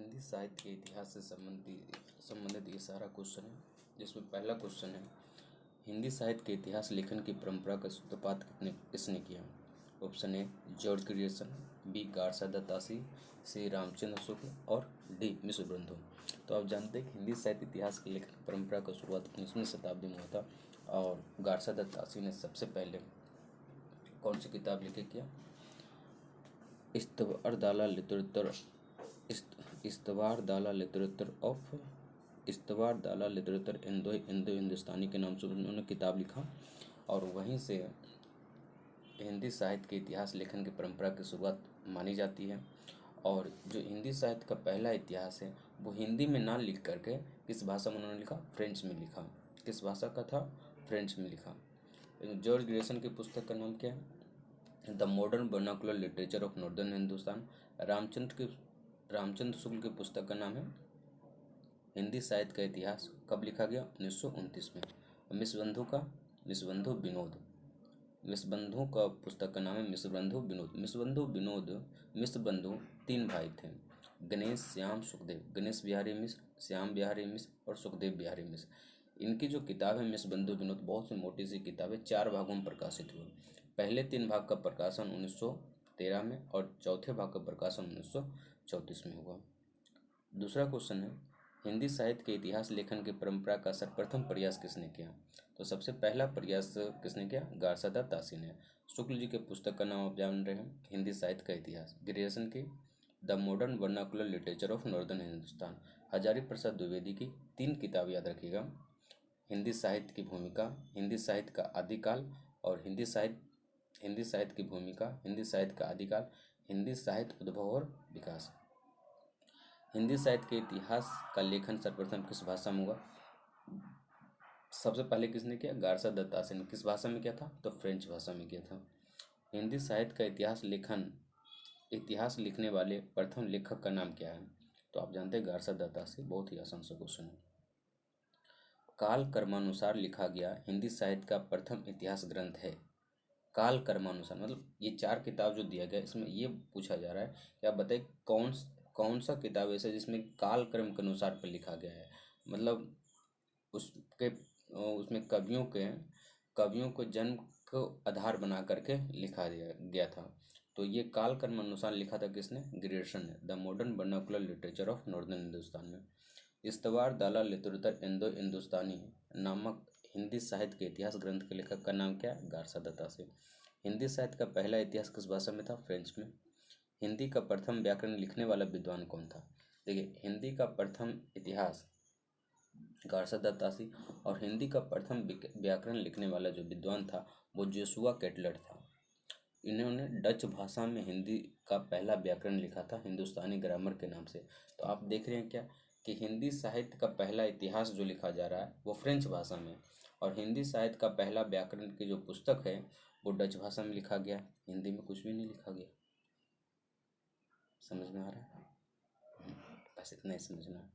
हिंदी साहित्य के इतिहास से संबंधित ये सारा क्वेश्चन है, जिसमें पहला क्वेश्चन है, हिंदी साहित्य के इतिहास लेखन की परंपरा का सूत्रपात किसने किया। Option A George Grierson, B Garcin de Tassy, C Ramchandra Shukla और डी मिश्र बंधु। तो आप जानते हैं कि हिंदी साहित्य इतिहास की लेखन परंपरा का शुरुआत 19वीं शताब्दी में हुआ था और गार्सा दत्तासी ने सबसे पहले कौन सी किताब लिखी किया, इस्तवारदाला लिटरेचर इंडो हिंदुस्तानी के नाम से उन्होंने किताब लिखा और वहीं से हिंदी साहित्य के इतिहास लेखन की परंपरा की शुरुआत मानी जाती है। और जो हिंदी साहित्य का पहला इतिहास है वो हिंदी में ना लिख करके किस भाषा में उन्होंने लिखा, फ्रेंच में लिखा। किस भाषा का था, फ्रेंच में लिखा। जॉर्ज ग्रियर्सन की पुस्तक का नाम क्या है, the modern vernacular literature of northern Hindustan. Ramchandra Shukla की पुस्तक का नाम है हिंदी साहित्य का इतिहास, कब लिखा गया, 1929 में। मिश्र बंधु का पुस्तक का नाम है मिश्र बंधु तीन भाई थे, गणेश बिहारी मिश्र, श्याम बिहारी मिश्र और सुखदेव बिहारी मिश्र। इनकी जो किताब है मिश्र बंधु विनोद बहुत सी मोटी सी किताब है, 4 भागों में प्रकाशित हुई। पहले 3 भाग का प्रकाशन 1913 में और चौथे भाग का प्रकाशन 1934 में हुआ। दूसरा क्वेश्चन है, हिंदी साहित्य के इतिहास लेखन की परंपरा का सर्वप्रथम प्रयास किसने किया। तो सबसे पहला प्रयास किसने किया, गार्सा दत्तासी ने। शुक्ल जी के पुस्तक का नाम आप जान रहे हैं, हिंदी साहित्य का इतिहास। ग्रियर्सन की the modern vernacular literature of northern Hindustan. Hazari Prasad Dwivedi की 3 किताब याद रखिएगा, हिंदी साहित्य की भूमिका, हिंदी साहित्य का आदिकाल और हिंदी साहित्य की भूमिका, हिंदी साहित्य का आदिकाल, हिंदी साहित्य उद्भव और विकास। हिंदी साहित्य के इतिहास का लेखन सर्वप्रथम किस भाषा में हुआ, सबसे पहले किसने किया, गार्सा दत्तासी ने। किस भाषा में किया था, तो फ्रेंच भाषा में किया था। हिंदी साहित्य का इतिहास लिखने वाले प्रथम लेखक का नाम क्या है, तो आप जानते हैं गार्सा दत्तासी। बहुत ही आसान सा क्वेश्चन है। काल कर्मानुसार लिखा गया हिंदी साहित्य का प्रथम इतिहास ग्रंथ है। काल कर्मानुसार मतलब ये 4 किताब जो दिया गया इसमें ये पूछा जा रहा है कि आप बताइए कौन सा किताब ऐसा जिसमें काल क्रम के अनुसार पर लिखा गया है, मतलब उसमें कवियों को जन्म को आधार बना करके लिखा गया था। तो ये काल कर्म अनुसार लिखा था किसने, ग्रियर्सन ने, the modern vernacular literature of northern Hindustan में। इस्तवारदाला लिटरेचर इंडो हिंदुस्तानी नामक हिंदी साहित्य के इतिहास ग्रंथ के लेखक का नाम क्या है, गार्सा दत्तासी। हिंदी साहित्य का पहला इतिहास किस भाषा में था, फ्रेंच में। हिंदी का प्रथम व्याकरण लिखने वाला विद्वान कौन था। देखिए हिंदी का प्रथम इतिहास गार्सा दत्तासी और हिंदी का प्रथम व्याकरण लिखने वाला जो विद्वान था वो जोशुआ केटलर था। इन्होंने डच भाषा में हिंदी का पहला व्याकरण लिखा था, हिंदुस्तानी ग्रामर के नाम से। तो आप देख रहे हैं क्या कि हिंदी साहित्य का पहला इतिहास जो लिखा जा रहा है वो फ्रेंच भाषा में, और हिंदी साहित्य का पहला व्याकरण की जो पुस्तक है वो डच भाषा में लिखा गया, हिंदी में कुछ भी नहीं लिखा गया। समझ में आ रहा है, बस इतना ही समझना है।